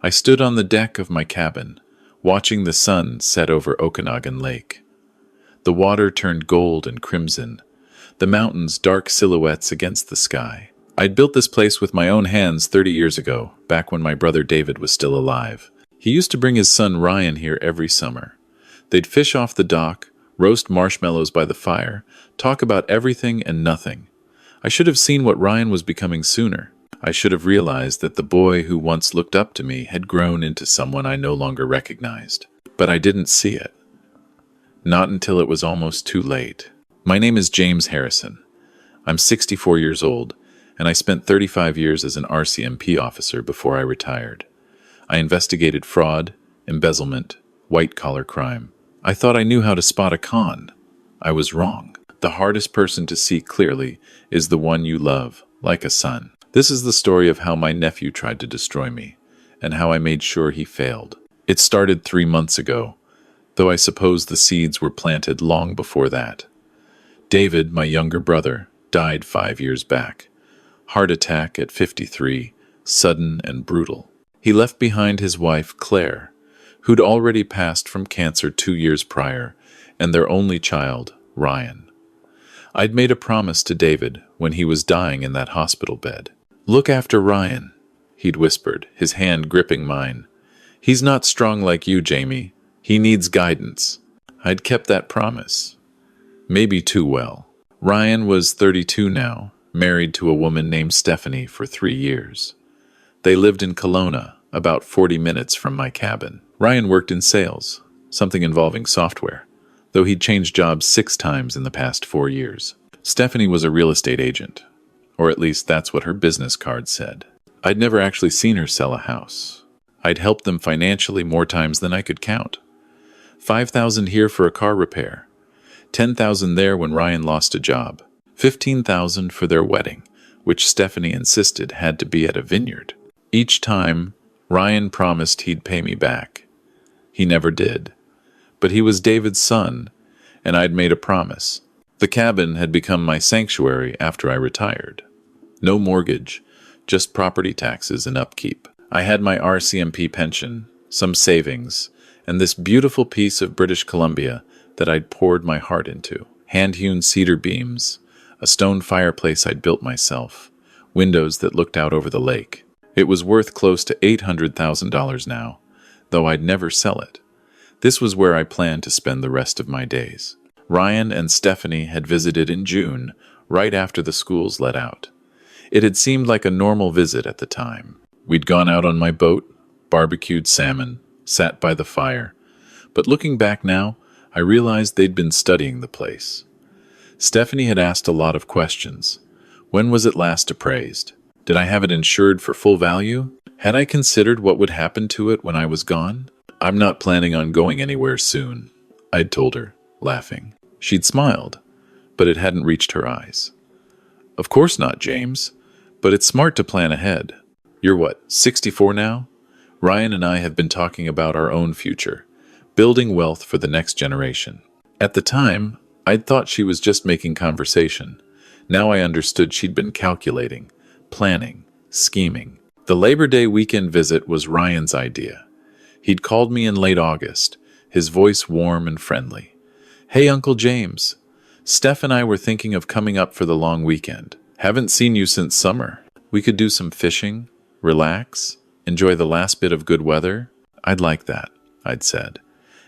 I stood on the deck of my cabin, watching the sun set over Okanagan Lake. The water turned gold and crimson, the mountains dark silhouettes against the sky. I'd built this place with my own hands 30 years ago, back when my brother David was still alive. He used to bring his son Ryan here every summer. They'd fish off the dock, roast marshmallows by the fire, talk about everything and nothing. I should have seen what Ryan was becoming sooner. I should have realized that the boy who once looked up to me had grown into someone I no longer recognized. But I didn't see it. Not until it was almost too late. My name is James Harrison. I'm 64 years old, and I spent 35 years as an RCMP officer before I retired. I investigated fraud, embezzlement, white-collar crime. I thought I knew how to spot a con. I was wrong. The hardest person to see clearly is the one you love, like a son. This is the story of how my nephew tried to destroy me, and how I made sure he failed. It started 3 months ago, though I suppose the seeds were planted long before that. David, my younger brother, died 5 years back. Heart attack at 53, sudden and brutal. He left behind his wife, Claire, who'd already passed from cancer 2 years prior, and their only child, Ryan. I'd made a promise to David when he was dying in that hospital bed. "Look after Ryan," he'd whispered, his hand gripping mine. "He's not strong like you, Jamie. He needs guidance." I'd kept that promise. Maybe too well. Ryan was 32 now, married to a woman named Stephanie for 3 years. They lived in Kelowna, about 40 minutes from my cabin. Ryan worked in sales, something involving software, though he'd changed jobs 6 times in the past 4 years. Stephanie was a real estate agent, or at least that's what her business card said. I'd never actually seen her sell a house. I'd helped them financially more times than I could count. $5,000 here for a car repair, $10,000 there when Ryan lost a job, $15,000 for their wedding, which Stephanie insisted had to be at a vineyard. Each time, Ryan promised he'd pay me back. He never did. But he was David's son, and I'd made a promise. The cabin had become my sanctuary after I retired. No mortgage, just property taxes and upkeep. I had my RCMP pension, some savings, and this beautiful piece of British Columbia that I'd poured my heart into. Hand-hewn cedar beams, a stone fireplace I'd built myself, windows that looked out over the lake. It was worth close to $800,000 now, though I'd never sell it. This was where I planned to spend the rest of my days. Ryan and Stephanie had visited in June, right after the schools let out. It had seemed like a normal visit at the time. We'd gone out on my boat, barbecued salmon, sat by the fire. But looking back now, I realized they'd been studying the place. Stephanie had asked a lot of questions. When was it last appraised? Did I have it insured for full value? Had I considered what would happen to it when I was gone? "I'm not planning on going anywhere soon," I'd told her, laughing. She'd smiled, but it hadn't reached her eyes. "Of course not, James, but it's smart to plan ahead. You're what, 64 now? Ryan and I have been talking about our own future, building wealth for the next generation." At the time, I'd thought she was just making conversation. Now I understood she'd been calculating, planning, scheming. The Labor Day weekend visit was Ryan's idea. He'd called me in late August, his voice warm and friendly. "Hey, Uncle James. Steph and I were thinking of coming up for the long weekend. Haven't seen you since summer. We could do some fishing, relax, enjoy the last bit of good weather." "I'd like that," I'd said.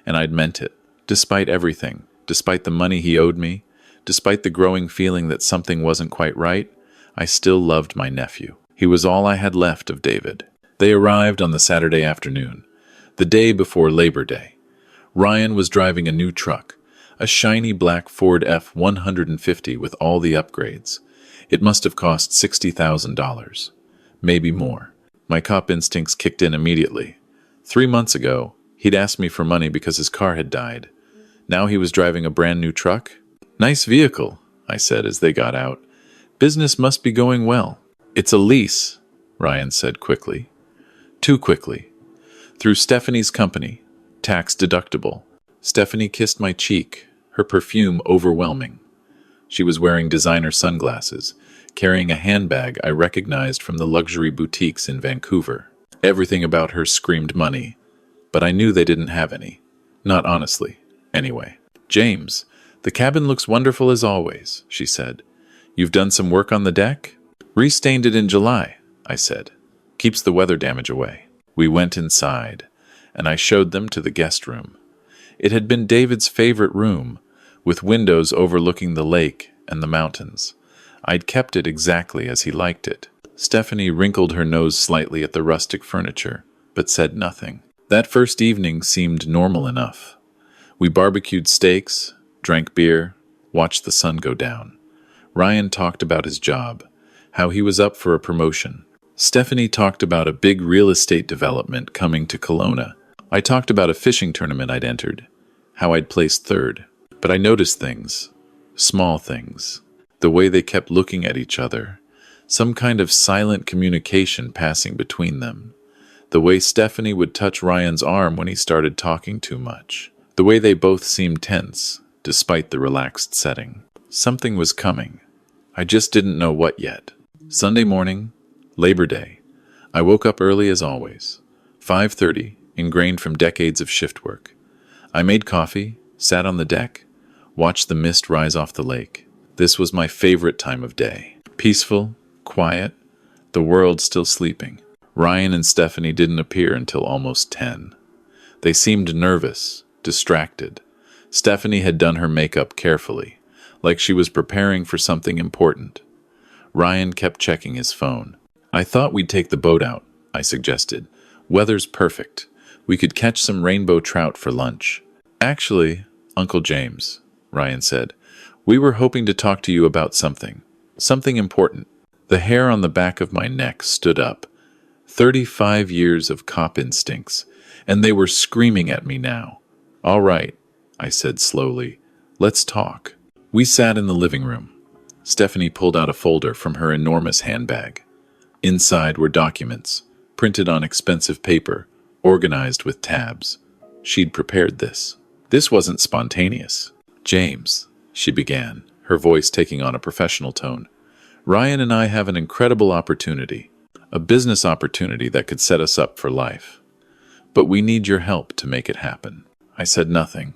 And I'd meant it, despite everything, despite the money he owed me, despite the growing feeling that something wasn't quite right. I still loved my nephew. He was all I had left of David. They arrived on the Saturday afternoon, the day before Labor Day. Ryan was driving a new truck, a shiny black Ford F-150 with all the upgrades. It must have cost $60,000, maybe more. My cop instincts kicked in immediately. 3 months ago, he'd asked me for money because his car had died. Now he was driving a brand new truck? "Nice vehicle," I said as they got out. "Business must be going well." "It's a lease," Ryan said quickly. Too quickly. "Through Stephanie's company, tax deductible." Stephanie kissed my cheek, her perfume overwhelming. She was wearing designer sunglasses, carrying a handbag I recognized from the luxury boutiques in Vancouver. Everything about her screamed money, but I knew they didn't have any. Not honestly, anyway. "James, the cabin looks wonderful as always," she said. "You've done some work on the deck?" "Restained it in July," I said. "Keeps the weather damage away." We went inside, and I showed them to the guest room. It had been David's favorite room, with windows overlooking the lake and the mountains. I'd kept it exactly as he liked it. Stephanie wrinkled her nose slightly at the rustic furniture, but said nothing. That first evening seemed normal enough. We barbecued steaks, drank beer, watched the sun go down. Ryan talked about his job, how he was up for a promotion. Stephanie talked about a big real estate development coming to Kelowna. I talked about a fishing tournament I'd entered, how I'd placed third. But I noticed things, small things, the way they kept looking at each other, some kind of silent communication passing between them, the way Stephanie would touch Ryan's arm when he started talking too much, the way they both seemed tense, despite the relaxed setting. Something was coming. I just didn't know what yet. Sunday morning, Labor Day. I woke up early as always, 5:30, ingrained from decades of shift work. I made coffee, sat on the deck, watched the mist rise off the lake. This was my favorite time of day. Peaceful, quiet, the world still sleeping. Ryan and Stephanie didn't appear until almost 10. They seemed nervous, distracted. Stephanie had done her makeup carefully, like she was preparing for something important. Ryan kept checking his phone. "I thought we'd take the boat out," I suggested. "Weather's perfect. We could catch some rainbow trout for lunch." "Actually, Uncle James," Ryan said, "we were hoping to talk to you about something important." The hair on the back of my neck stood up. 35 years of cop instincts, and they were screaming at me now. "All right," I said slowly. "Let's talk." We sat in the living room. Stephanie pulled out a folder from her enormous handbag. Inside were documents, printed on expensive paper, organized with tabs. She'd prepared this. This wasn't spontaneous. "James," she began, her voice taking on a professional tone, "Ryan and I have an incredible opportunity, a business opportunity that could set us up for life. But we need your help to make it happen." I said nothing.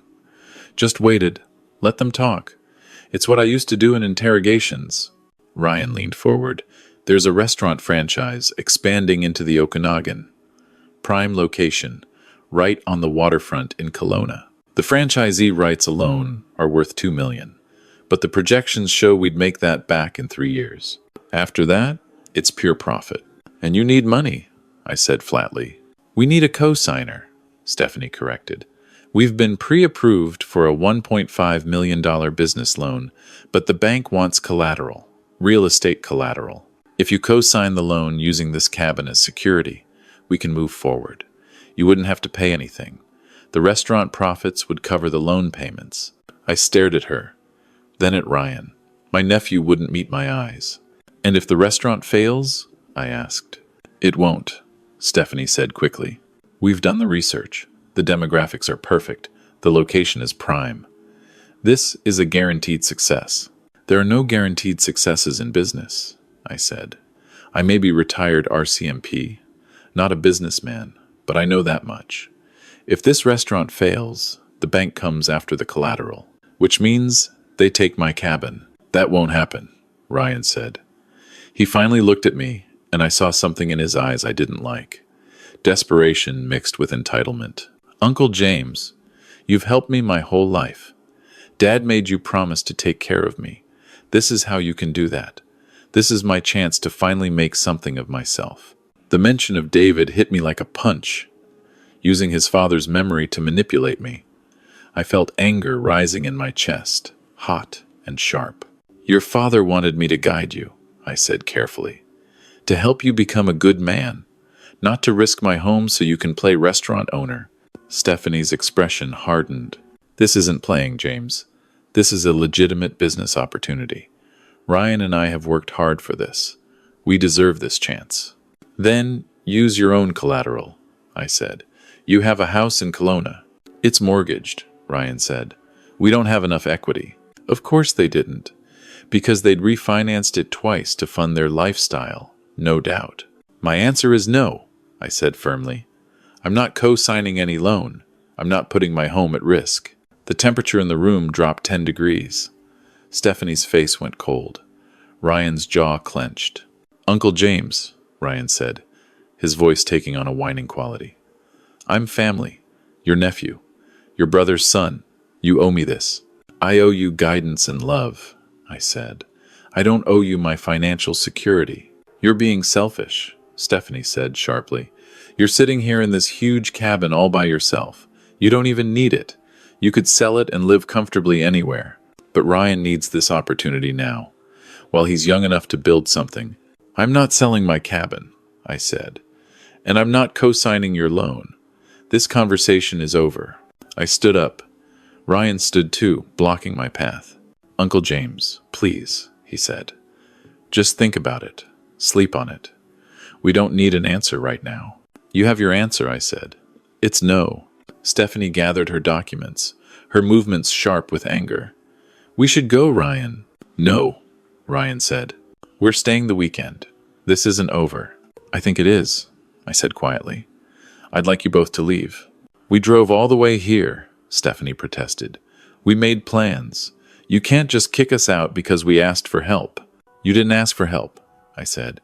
Just waited. Let them talk. It's what I used to do in interrogations. Ryan leaned forward. "There's a restaurant franchise expanding into the Okanagan. Prime location, right on the waterfront in Kelowna. The franchisee rights alone are worth $2 million, but the projections show we'd make that back in 3 years. After that, it's pure profit." "And you need money," I said flatly. "We need a co-signer," Stephanie corrected. "We've been pre-approved for a $1.5 million business loan, but the bank wants collateral, real estate collateral. If you co-sign the loan using this cabin as security, we can move forward. You wouldn't have to pay anything. The restaurant profits would cover the loan payments." I stared at her, then at Ryan. My nephew wouldn't meet my eyes. "And if the restaurant fails?" I asked. "It won't," Stephanie said quickly. "We've done the research. The demographics are perfect. The location is prime. This is a guaranteed success." "There are no guaranteed successes in business," I said. "I may be retired RCMP, not a businessman, but I know that much. If this restaurant fails, the bank comes after the collateral, which means they take my cabin." "That won't happen," Ryan said. He finally looked at me, and I saw something in his eyes I didn't like. Desperation mixed with entitlement. "Uncle James, you've helped me my whole life. Dad made you promise to take care of me. This is how you can do that. This is my chance to finally make something of myself." The mention of David hit me like a punch, using his father's memory to manipulate me. I felt anger rising in my chest, hot and sharp. "Your father wanted me to guide you," I said carefully, "to help you become a good man, not to risk my home so you can play restaurant owner." Stephanie's expression hardened. "This isn't playing, James. This is a legitimate business opportunity. Ryan and I have worked hard for this. We deserve this chance." "Then use your own collateral," I said. "You have a house in Kelowna." "It's mortgaged," Ryan said. "We don't have enough equity." Of course they didn't, because they'd refinanced it twice to fund their lifestyle, no doubt. "My answer is no," I said firmly. I'm not co-signing any loan. I'm not putting my home at risk. The temperature in the room dropped 10 degrees. Stephanie's face went cold. Ryan's jaw clenched. Uncle James, Ryan said, his voice taking on a whining quality. I'm family. Your nephew. Your brother's son. You owe me this. I owe you guidance and love, I said. I don't owe you my financial security. You're being selfish, Stephanie said sharply. You're sitting here in this huge cabin all by yourself. You don't even need it. You could sell it and live comfortably anywhere. But Ryan needs this opportunity now, while he's young enough to build something. I'm not selling my cabin, I said. And I'm not co-signing your loan. This conversation is over. I stood up. Ryan stood too, blocking my path. Uncle James, please, he said. Just think about it. Sleep on it. We don't need an answer right now. You have your answer, I said. It's no. Stephanie gathered her documents, her movements sharp with anger. We should go, Ryan. No, Ryan said. We're staying the weekend. This isn't over. I think it is, I said quietly. I'd like you both to leave. We drove all the way here, Stephanie protested. We made plans. You can't just kick us out because we asked for help. You didn't ask for help, I said.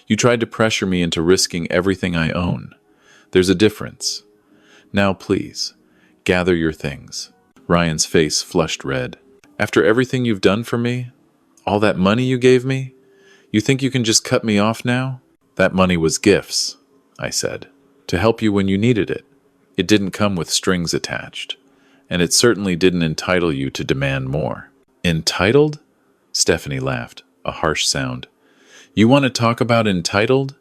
You tried to pressure me into risking everything I own. There's a difference. Now please, gather your things. Ryan's face flushed red. After everything you've done for me, all that money you gave me, you think you can just cut me off now? That money was gifts, I said, to help you when you needed it. It didn't come with strings attached, and it certainly didn't entitle you to demand more. Entitled? Stephanie laughed, a harsh sound. You want to talk about entitled?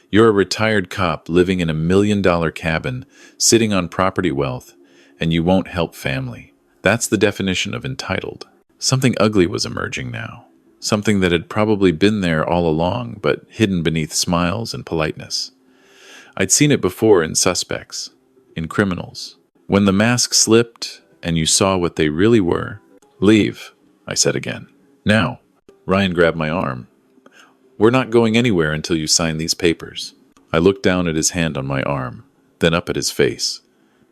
You're a retired cop living in $1 million cabin, sitting on property wealth, and you won't help family. That's the definition of entitled. Something ugly was emerging now. Something that had probably been there all along, but hidden beneath smiles and politeness. I'd seen it before in suspects, in criminals. When the mask slipped and you saw what they really were. Leave, I said again. Now. Ryan grabbed my arm. We're not going anywhere until you sign these papers. I looked down at his hand on my arm, then up at his face.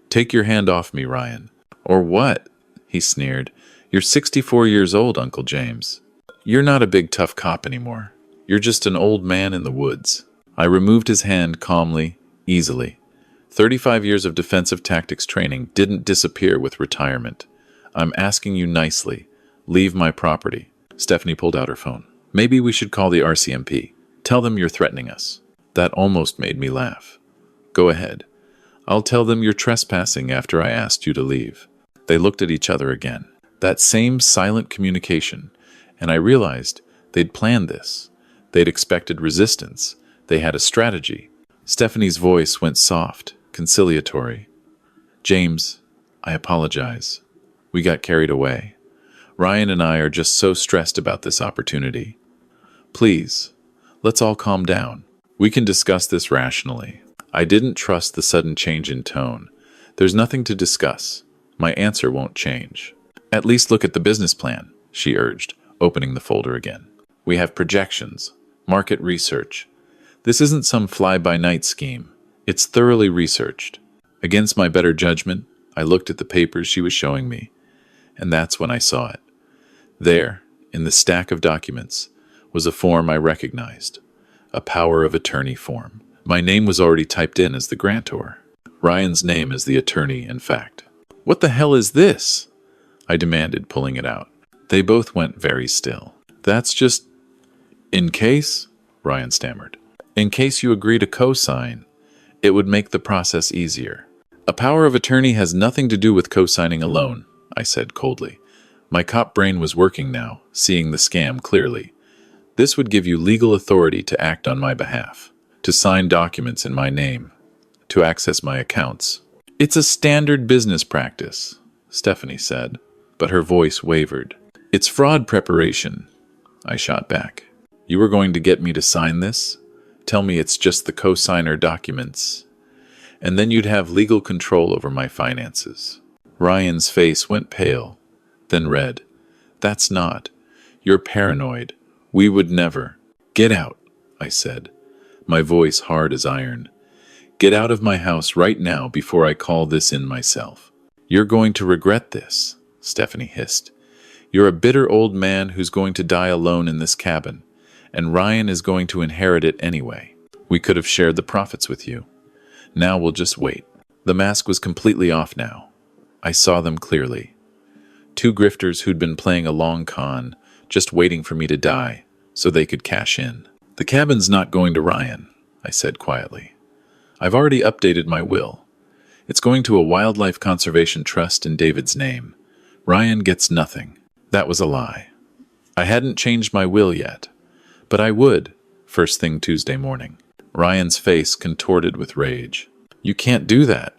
Take your hand off me, Ryan. Or what? He sneered. You're 64 years old, Uncle James. You're not a big tough cop anymore. You're just an old man in the woods. I removed his hand calmly, easily. 35 years of defensive tactics training didn't disappear with retirement. I'm asking you nicely. Leave my property. Stephanie pulled out her phone. Maybe we should call the RCMP. Tell them you're threatening us. That almost made me laugh. Go ahead. I'll tell them you're trespassing after I asked you to leave. They looked at each other again. That same silent communication. And I realized they'd planned this. They'd expected resistance. They had a strategy. Stephanie's voice went soft, conciliatory. James, I apologize. We got carried away. Ryan and I are just so stressed about this opportunity. Please, let's all calm down. We can discuss this rationally. I didn't trust the sudden change in tone. There's nothing to discuss. My answer won't change. At least look at the business plan, she urged, opening the folder again. We have projections, market research. This isn't some fly-by-night scheme. It's thoroughly researched. Against my better judgment, I looked at the papers she was showing me, and that's when I saw it. There, in the stack of documents, was a form I recognized, a power of attorney form. My name was already typed in as the grantor. Ryan's name as the attorney, in fact. What the hell is this? I demanded, pulling it out. They both went very still. That's just... In case, Ryan stammered. In case you agree to co-sign, it would make the process easier. A power of attorney has nothing to do with co-signing alone, I said coldly. My cop brain was working now, seeing the scam clearly. This would give you legal authority to act on my behalf, to sign documents in my name, to access my accounts. It's a standard business practice, Stephanie said, but her voice wavered. It's fraud preparation, I shot back. You were going to get me to sign this? Tell me it's just the co-signer documents, and then you'd have legal control over my finances. Ryan's face went pale, then red. That's not. You're paranoid. We would never. Get out, I said, my voice hard as iron. Get out of my house right now before I call this in myself. You're going to regret this, Stephanie hissed. You're a bitter old man who's going to die alone in this cabin, and Ryan is going to inherit it anyway. We could have shared the profits with you. Now we'll just wait. The mask was completely off now. I saw them clearly. Two grifters who'd been playing a long con, just waiting for me to die so they could cash in. The cabin's not going to Ryan, I said quietly. I've already updated my will. It's going to a wildlife conservation trust in David's name. Ryan gets nothing. That was a lie. I hadn't changed my will yet, but I would, first thing Tuesday morning. Ryan's face contorted with rage. You can't do that.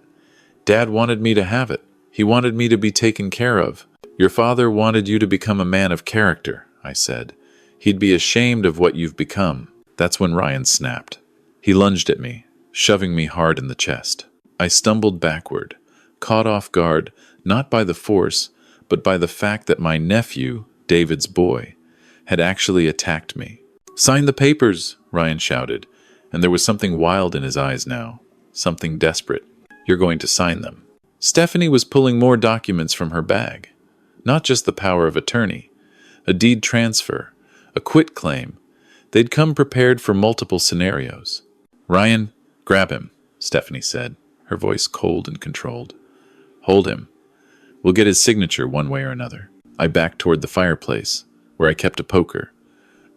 Dad wanted me to have it. He wanted me to be taken care of. Your father wanted you to become a man of character, I said. He'd be ashamed of what you've become. That's when Ryan snapped. He lunged at me, shoving me hard in the chest. I stumbled backward, caught off guard, not by the force, but by the fact that my nephew, David's boy, had actually attacked me. Sign the papers, Ryan shouted, and there was something wild in his eyes now, something desperate. You're going to sign them. Stephanie was pulling more documents from her bag. Not just the power of attorney, a deed transfer, a quitclaim. They'd come prepared for multiple scenarios. Ryan, grab him, Stephanie said, her voice cold and controlled. Hold him. We'll get his signature one way or another. I backed toward the fireplace, where I kept a poker.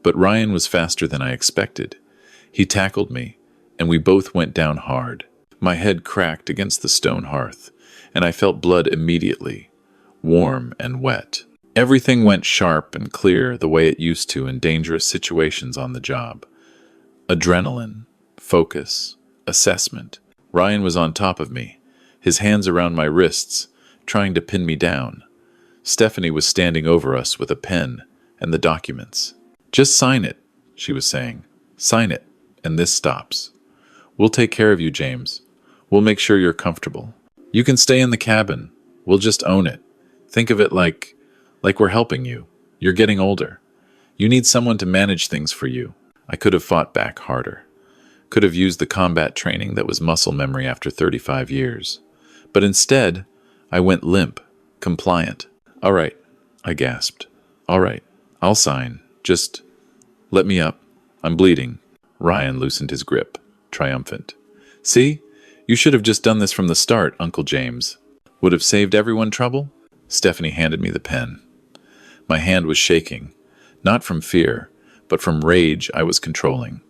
But Ryan was faster than I expected. He tackled me, and we both went down hard. My head cracked against the stone hearth, and I felt blood immediately, warm and wet. Everything went sharp and clear the way it used to in dangerous situations on the job. Adrenaline, focus, assessment. Ryan was on top of me, his hands around my wrists, trying to pin me down. Stephanie was standing over us with a pen and the documents. Just sign it, she was saying. Sign it, and this stops. We'll take care of you, James. We'll make sure you're comfortable. You can stay in the cabin. We'll just own it. Think of it like we're helping you. You're getting older. You need someone to manage things for you. I could have fought back harder. Could have used the combat training that was muscle memory after 35 years. But instead, I went limp, compliant. All right, I gasped. All right, I'll sign. Just let me up. I'm bleeding. Ryan loosened his grip, triumphant. See? You should have just done this from the start, Uncle James. Would have saved everyone trouble? Stephanie handed me the pen. My hand was shaking, not from fear, but from rage I was controlling.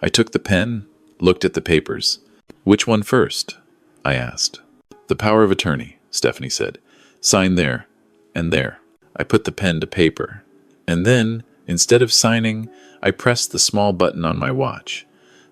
I took the pen, looked at the papers. Which one first? I asked. The power of attorney, Stephanie said. Sign there, and there. I put the pen to paper, and then, instead of signing, I pressed the small button on my watch,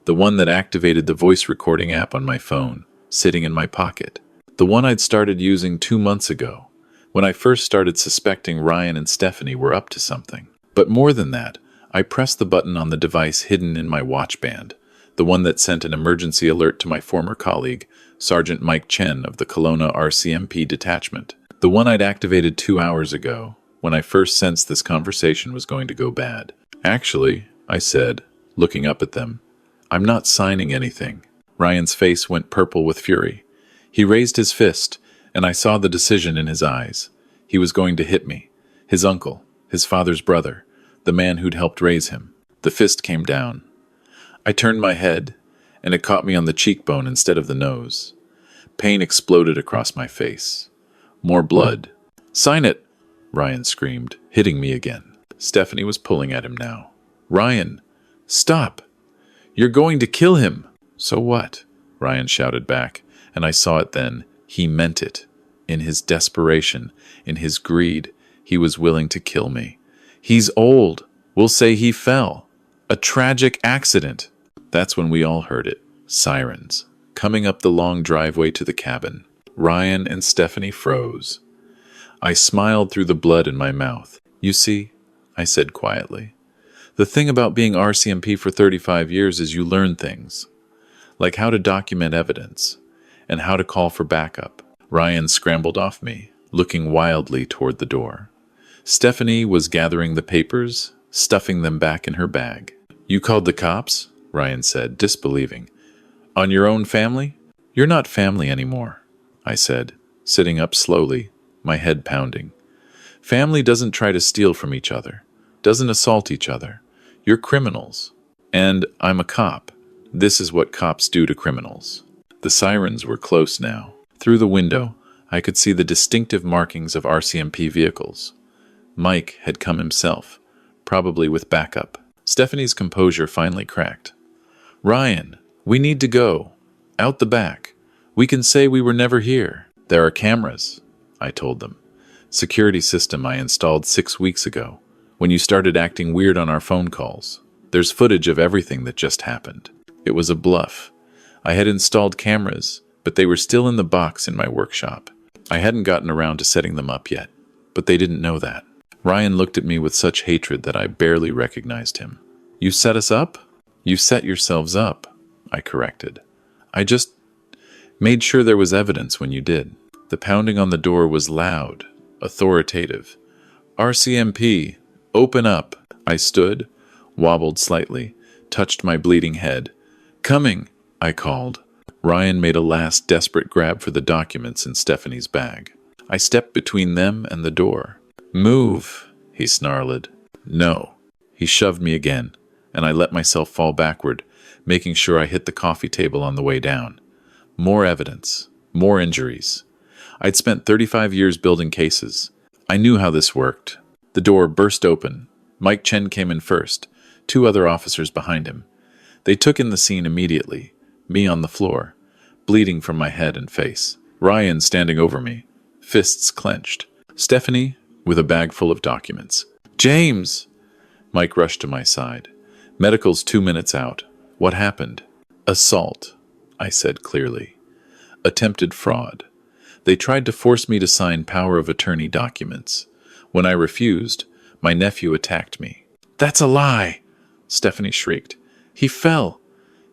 the one that activated the voice recording app on my phone, sitting in my pocket, the one I'd started using 2 months ago, when I first started suspecting Ryan and Stephanie were up to something. But more than that, I pressed the button on the device hidden in my watch band, the one that sent an emergency alert to my former colleague, Sergeant Mike Chen of the Kelowna RCMP detachment, the one I'd activated 2 hours ago, when I first sensed this conversation was going to go bad. Actually, I said, looking up at them, I'm not signing anything. Ryan's face went purple with fury. He raised his fist, and I saw the decision in his eyes. He was going to hit me. His uncle, his father's brother, the man who'd helped raise him. The fist came down. I turned my head, and it caught me on the cheekbone instead of the nose. Pain exploded across my face. More blood. Sign it, Ryan screamed, hitting me again. Stephanie was pulling at him now. Ryan, stop! You're going to kill him! So what? Ryan shouted back, and I saw it then. He meant it. In his desperation, in his greed, he was willing to kill me. He's old. We'll say he fell. A tragic accident. That's when we all heard it. Sirens. Coming up the long driveway to the cabin. Ryan and Stephanie froze. I smiled through the blood in my mouth. You see, I said quietly, the thing about being RCMP for 35 years is you learn things, like how to document evidence and how to call for backup. Ryan scrambled off me, looking wildly toward the door. Stephanie was gathering the papers, stuffing them back in her bag. You called the cops? Ryan said, disbelieving. On your own family? You're not family anymore, I said, sitting up slowly, my head pounding. Family doesn't try to steal from each other, doesn't assault each other. You're criminals. And I'm a cop. This is what cops do to criminals. The sirens were close now. Through the window, I could see the distinctive markings of RCMP vehicles. Mike had come himself, probably with backup. Stephanie's composure finally cracked. Ryan, we need to go. Out the back. We can say we were never here. There are cameras, I told them. Security system I installed 6 weeks ago, when you started acting weird on our phone calls. There's footage of everything that just happened. It was a bluff. I had installed cameras, but they were still in the box in my workshop. I hadn't gotten around to setting them up yet, but they didn't know that. Ryan looked at me with such hatred that I barely recognized him. You set us up? You set yourselves up, I corrected. I just made sure there was evidence when you did. The pounding on the door was loud, authoritative. RCMP, open up. I stood, wobbled slightly, touched my bleeding head. Coming, I called. Ryan made a last desperate grab for the documents in Stephanie's bag. I stepped between them and the door. Move, he snarled. No. He shoved me again, and I let myself fall backward, making sure I hit the coffee table on the way down. More evidence, more injuries. I'd spent 35 years building cases. I knew how this worked. The door burst open. Mike Chen came in first, 2 other officers behind him. They took in the scene immediately, me on the floor, bleeding from my head and face. Ryan standing over me, fists clenched. Stephanie, with a bag full of documents. James! Mike rushed to my side. Medical's 2 minutes out. What happened? Assault, I said clearly. Attempted fraud. They tried to force me to sign power of attorney documents. When I refused, my nephew attacked me. That's a lie, Stephanie shrieked. He fell.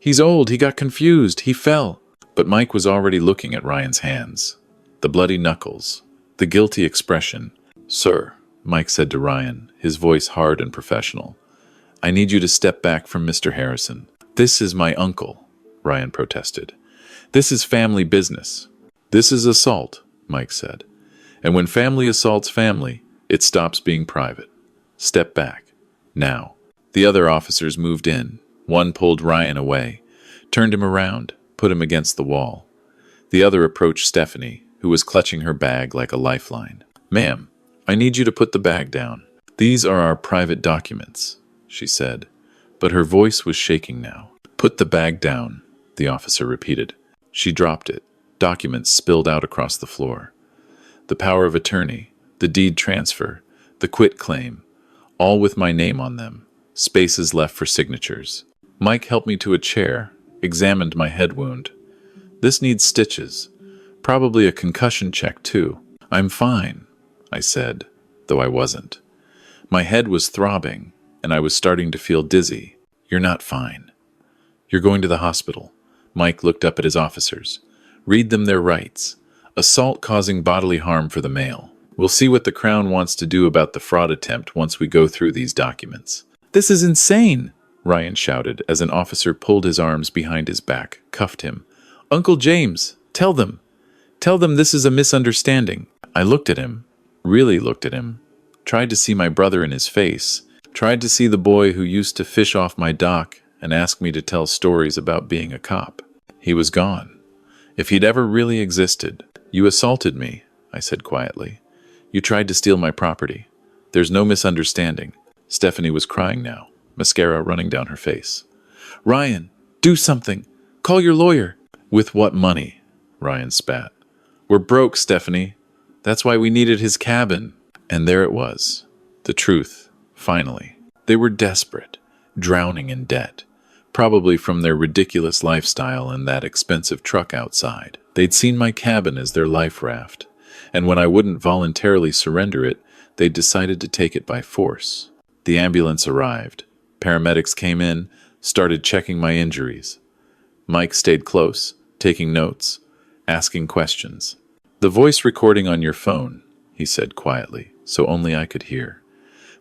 He's old. He got confused. He fell. But Mike was already looking at Ryan's hands. The bloody knuckles. The guilty expression. Sir, Mike said to Ryan, his voice hard and professional. I need you to step back from Mr. Harrison. This is my uncle, Ryan protested. This is family business. This is assault, Mike said. And when family assaults family, it stops being private. Step back. Now. The other officers moved in. One pulled Ryan away, turned him around, put him against the wall. The other approached Stephanie, who was clutching her bag like a lifeline. Ma'am, I need you to put the bag down. These are our private documents, she said, but her voice was shaking now. Put the bag down, the officer repeated. She dropped it. Documents spilled out across the floor. The power of attorney, the deed transfer, the quit claim, all with my name on them, spaces left for signatures. Mike helped me to a chair, examined my head wound. This needs stitches, probably a concussion check too. I'm fine, I said, though I wasn't. My head was throbbing, and I was starting to feel dizzy. You're not fine. You're going to the hospital. Mike looked up at his officers. Read them their rights. Assault causing bodily harm for the male. We'll see what the Crown wants to do about the fraud attempt once we go through these documents. This is insane, Ryan shouted as an officer pulled his arms behind his back, cuffed him. Uncle James, tell them. Tell them this is a misunderstanding. I looked at him, really looked at him, tried to see my brother in his face, tried to see the boy who used to fish off my dock and ask me to tell stories about being a cop. He was gone. If he'd ever really existed. You assaulted me, I said quietly. You tried to steal my property. There's no misunderstanding. Stephanie was crying now, mascara running down her face. Ryan, do something. Call your lawyer. With what money? Ryan spat. We're broke, Stephanie. That's why we needed his cabin. And there it was. The truth, finally. They were desperate, drowning in debt. Probably from their ridiculous lifestyle and that expensive truck outside. They'd seen my cabin as their life raft, and when I wouldn't voluntarily surrender it, they'd decided to take it by force. The ambulance arrived. Paramedics came in, started checking my injuries. Mike stayed close, taking notes, asking questions. The voice recording on your phone, he said quietly, so only I could hear.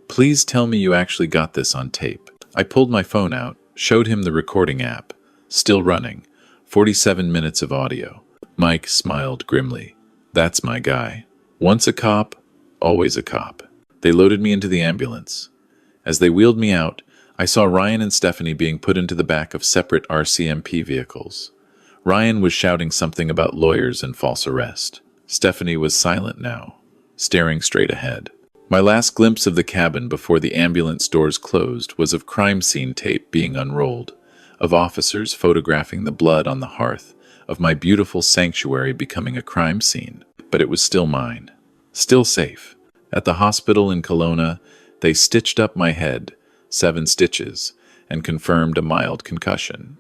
Please tell me you actually got this on tape. I pulled my phone out, showed him the recording app, still running, 47 minutes of audio. Mike smiled grimly. That's my guy. Once a cop, always a cop. They loaded me into the ambulance. As they wheeled me out, I saw Ryan and Stephanie being put into the back of separate RCMP vehicles. Ryan was shouting something about lawyers and false arrest. Stephanie was silent now, staring straight ahead. My last glimpse of the cabin before the ambulance doors closed was of crime scene tape being unrolled, of officers photographing the blood on the hearth, of my beautiful sanctuary becoming a crime scene. But it was still mine, still safe. At the hospital in Kelowna, they stitched up my head, 7 stitches, and confirmed a mild concussion.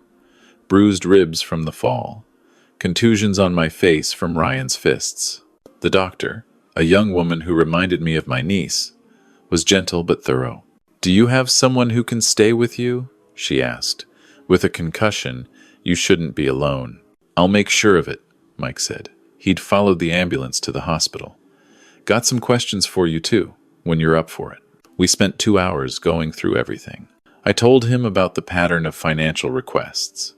Bruised ribs from the fall, contusions on my face from Ryan's fists. The doctor, a young woman who reminded me of my niece, was gentle but thorough. "Do you have someone who can stay with you?" she asked. "With a concussion, you shouldn't be alone." "I'll make sure of it," Mike said. He'd followed the ambulance to the hospital. "Got some questions for you too, when you're up for it." We spent 2 hours going through everything. I told him about the pattern of financial requests,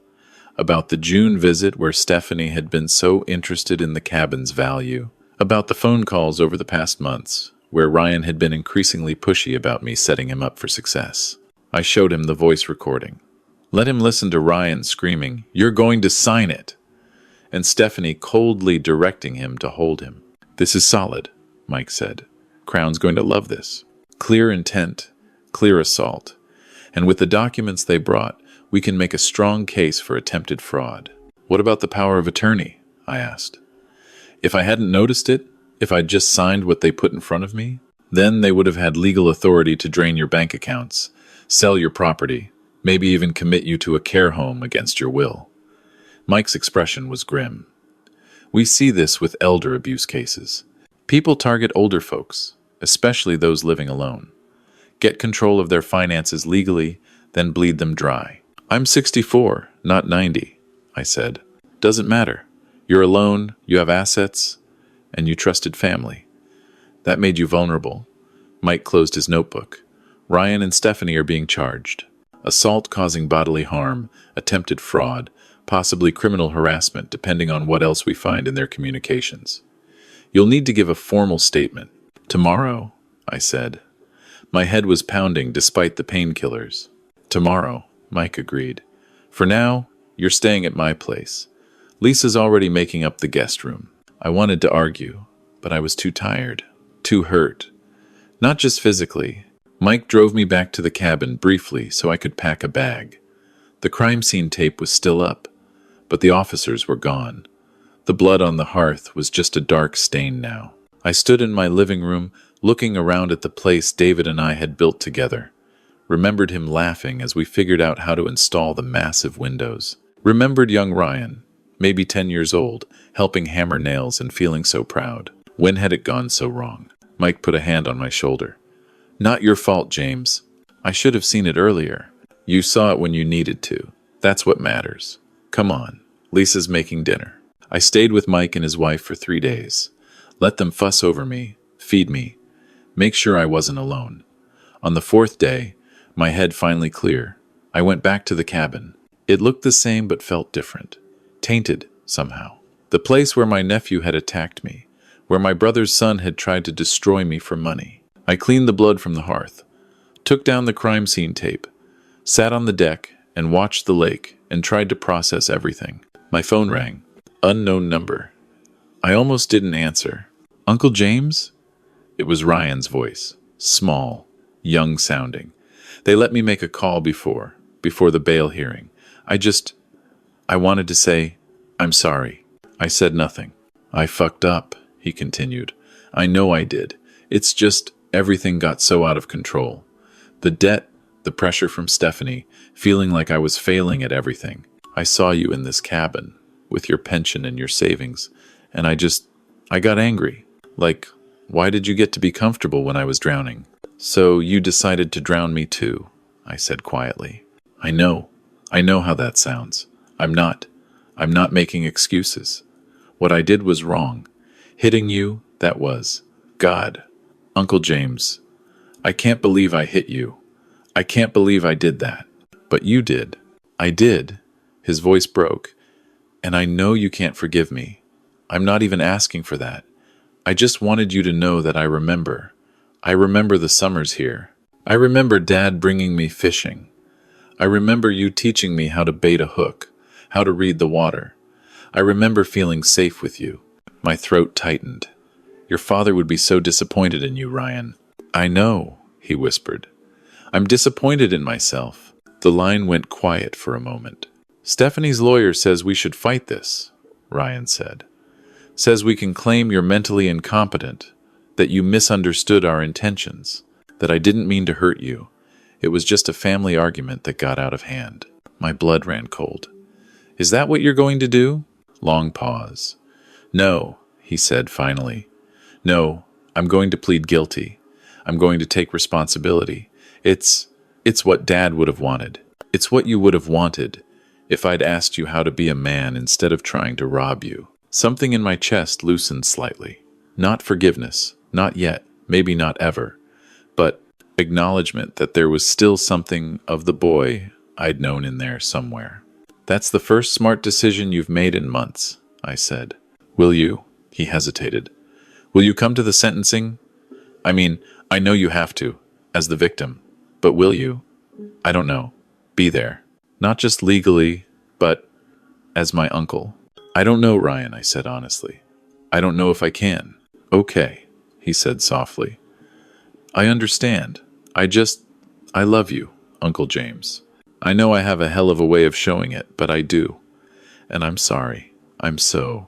about the June visit where Stephanie had been so interested in the cabin's value, about the phone calls over the past months, where Ryan had been increasingly pushy about me setting him up for success. I showed him the voice recording. Let him listen to Ryan screaming, "You're going to sign it!" and Stephanie coldly directing him to hold him. "This is solid," Mike said. "Crown's going to love this. Clear intent, clear assault. And with the documents they brought, we can make a strong case for attempted fraud." "What about the power of attorney?" I asked. "If I hadn't noticed it, if I'd just signed what they put in front of me, then they would have had legal authority to drain your bank accounts, sell your property, maybe even commit you to a care home against your will." Mike's expression was grim. "We see this with elder abuse cases. People target older folks, especially those living alone. Get control of their finances legally, then bleed them dry." "I'm 64, not 90, I said. "Doesn't matter. You're alone, you have assets, and you trusted family. That made you vulnerable." Mike closed his notebook. "Ryan and Stephanie are being charged. Assault causing bodily harm, attempted fraud, possibly criminal harassment, depending on what else we find in their communications. You'll need to give a formal statement." "Tomorrow," I said. My head was pounding despite the painkillers. "Tomorrow," Mike agreed. "For now, you're staying at my place. Lisa's already making up the guest room." I wanted to argue, but I was too tired, too hurt. Not just physically. Mike drove me back to the cabin briefly so I could pack a bag. The crime scene tape was still up, but the officers were gone. The blood on the hearth was just a dark stain now. I stood in my living room, looking around at the place David and I had built together. Remembered him laughing as we figured out how to install the massive windows. Remembered young Ryan, maybe 10 years old, helping hammer nails and feeling so proud. When had it gone so wrong? Mike put a hand on my shoulder. "Not your fault, James. I should have seen it earlier." "You saw it when you needed to. That's what matters. Come on, Lisa's making dinner." I stayed with Mike and his wife for 3 days. Let them fuss over me, feed me, make sure I wasn't alone. On the 4th day, my head finally clear, I went back to the cabin. It looked the same but felt different. Tainted, somehow. The place where my nephew had attacked me, where my brother's son had tried to destroy me for money. I cleaned the blood from the hearth, took down the crime scene tape, sat on the deck and watched the lake and tried to process everything. My phone rang. Unknown number. I almost didn't answer. "Uncle James?" It was Ryan's voice. Small, young sounding. They let me make a call before the bail hearing. I wanted to say, "I'm sorry." I said nothing. "I fucked up," he continued. "I know I did. It's just everything got so out of control. The debt, the pressure from Stephanie, feeling like I was failing at everything. I saw you in this cabin, with your pension and your savings, and I got angry. Like, why did you get to be comfortable when I was drowning?" "So you decided to drown me too," I said quietly. I know how that sounds. I'm not making excuses. What I did was wrong. Hitting you, that was. God, Uncle James, I can't believe I hit you. I can't believe I did that. But you did." "I did." His voice broke. And I know you can't forgive me. I'm not even asking for that. I just wanted you to know that I remember. I remember the summers here. I remember Dad bringing me fishing. I remember you teaching me how to bait a hook, how to read the water. I remember feeling safe with you. My throat tightened. Your father would be so disappointed in you, Ryan. I know, he whispered. I'm disappointed in myself. The line went quiet for a moment. Stephanie's lawyer says we should fight this, Ryan said. Says we can claim you're mentally incompetent, that you misunderstood our intentions, that I didn't mean to hurt you. It was just a family argument that got out of hand. My blood ran cold. Is that what you're going to do? Long pause. No, he said finally. No, I'm going to plead guilty. I'm going to take responsibility. It's what Dad would have wanted. It's what you would have wanted if I'd asked you how to be a man instead of trying to rob you. Something in my chest loosened slightly. Not forgiveness, not yet, maybe not ever, but acknowledgement that there was still something of the boy I'd known in there somewhere. That's the first smart decision you've made in months, I said. Will you? He hesitated. Will you come to the sentencing? I mean, I know you have to, as the victim, but will you? I don't know. Be there. Not just legally, but as my uncle. I don't know, Ryan, I said honestly. I don't know if I can. Okay, he said softly. I understand. I love you, Uncle James. I know I have a hell of a way of showing it, but I do. And I'm sorry. I'm so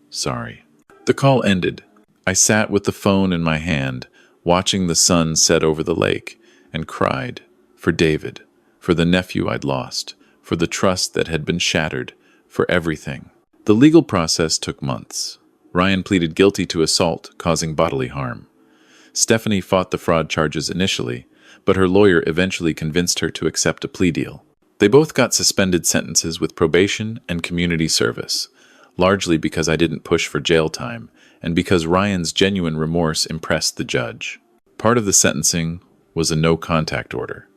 sorry. The call ended. I sat with the phone in my hand, watching the sun set over the lake, and cried for David, for the nephew I'd lost, for the trust that had been shattered, for everything. The legal process took months. Ryan pleaded guilty to assault, causing bodily harm. Stephanie fought the fraud charges initially, but her lawyer eventually convinced her to accept a plea deal. They both got suspended sentences with probation and community service, largely because I didn't push for jail time, and because Ryan's genuine remorse impressed the judge. Part of the sentencing was a no-contact order.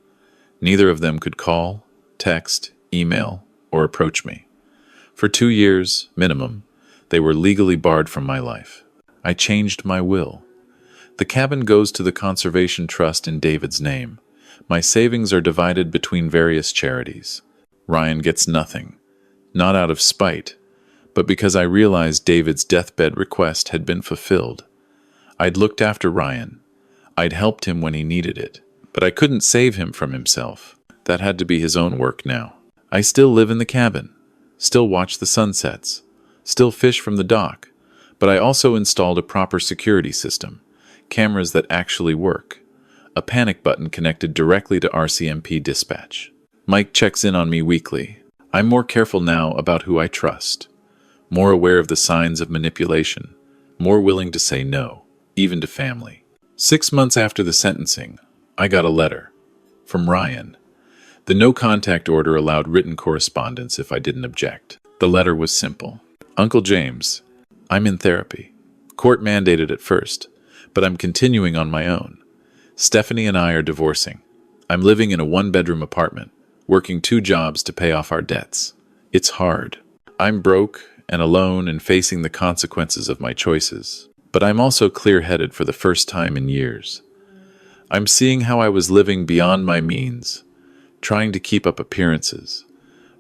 Neither of them could call, text, email, or approach me. For 2 years, minimum, they were legally barred from my life. I changed my will. The cabin goes to the Conservation Trust in David's name. My savings are divided between various charities. Ryan gets nothing, not out of spite, but because I realized David's deathbed request had been fulfilled. I'd looked after Ryan. I'd helped him when he needed it, but I couldn't save him from himself. That had to be his own work now. I still live in the cabin, still watch the sunsets, still fish from the dock, but I also installed a proper security system, cameras that actually work, a panic button connected directly to RCMP dispatch. Mike checks in on me weekly. I'm more careful now about who I trust, more aware of the signs of manipulation, more willing to say no, even to family. 6 months after the sentencing, I got a letter from Ryan. The no-contact order allowed written correspondence if I didn't object. The letter was simple. Uncle James, I'm in therapy. Court mandated at first, but I'm continuing on my own. Stephanie and I are divorcing. I'm living in a 1-bedroom apartment, working 2 jobs to pay off our debts. It's hard. I'm broke and alone and facing the consequences of my choices. But I'm also clear-headed for the first time in years. I'm seeing how I was living beyond my means, trying to keep up appearances,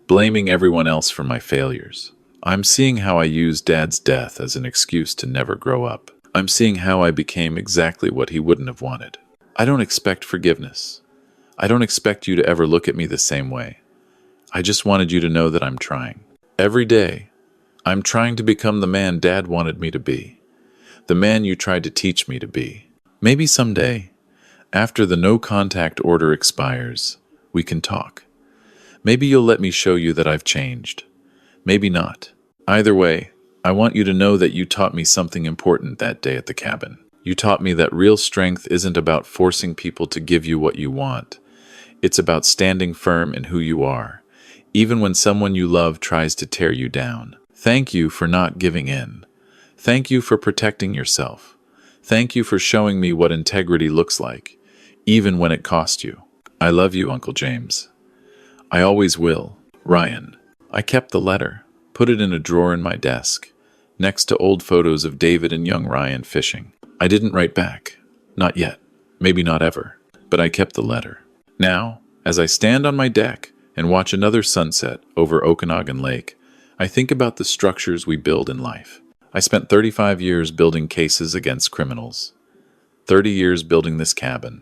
blaming everyone else for my failures. I'm seeing how I used Dad's death as an excuse to never grow up. I'm seeing how I became exactly what he wouldn't have wanted. I don't expect forgiveness. I don't expect you to ever look at me the same way. I just wanted you to know that I'm trying. Every day, I'm trying to become the man Dad wanted me to be. The man you tried to teach me to be. Maybe someday, after the no-contact order expires, we can talk. Maybe you'll let me show you that I've changed. Maybe not. Either way, I want you to know that you taught me something important that day at the cabin. You taught me that real strength isn't about forcing people to give you what you want. It's about standing firm in who you are, even when someone you love tries to tear you down. Thank you for not giving in. Thank you for protecting yourself. Thank you for showing me what integrity looks like, even when it cost you. I love you, Uncle James. I always will. Ryan. I kept the letter, put it in a drawer in my desk, next to old photos of David and young Ryan fishing. I didn't write back. Not yet. Maybe not ever. But I kept the letter. Now, as I stand on my deck and watch another sunset over Okanagan Lake, I think about the structures we build in life. I spent 35 years building cases against criminals. 30 years building this cabin.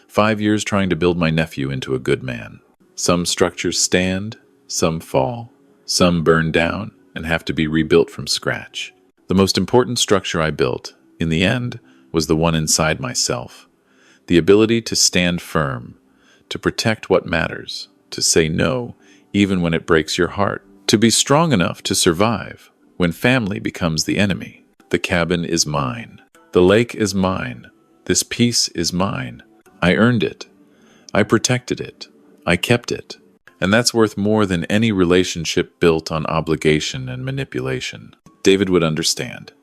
5 years trying to build my nephew into a good man. Some structures stand, some fall, some burn down and have to be rebuilt from scratch. The most important structure I built, in the end, was the one inside myself. The ability to stand firm, to protect what matters, to say no, even when it breaks your heart, to be strong enough to survive when family becomes the enemy. The cabin is mine. The lake is mine. This peace is mine. I earned it. I protected it. I kept it. And that's worth more than any relationship built on obligation and manipulation. David would understand.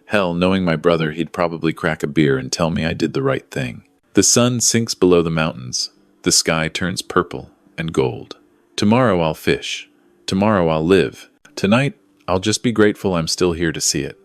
Hell, knowing my brother, he'd probably crack a beer and tell me I did the right thing. The sun sinks below the mountains. The sky turns purple and gold. Tomorrow I'll fish. Tomorrow I'll live. Tonight, I'll just be grateful I'm still here to see it.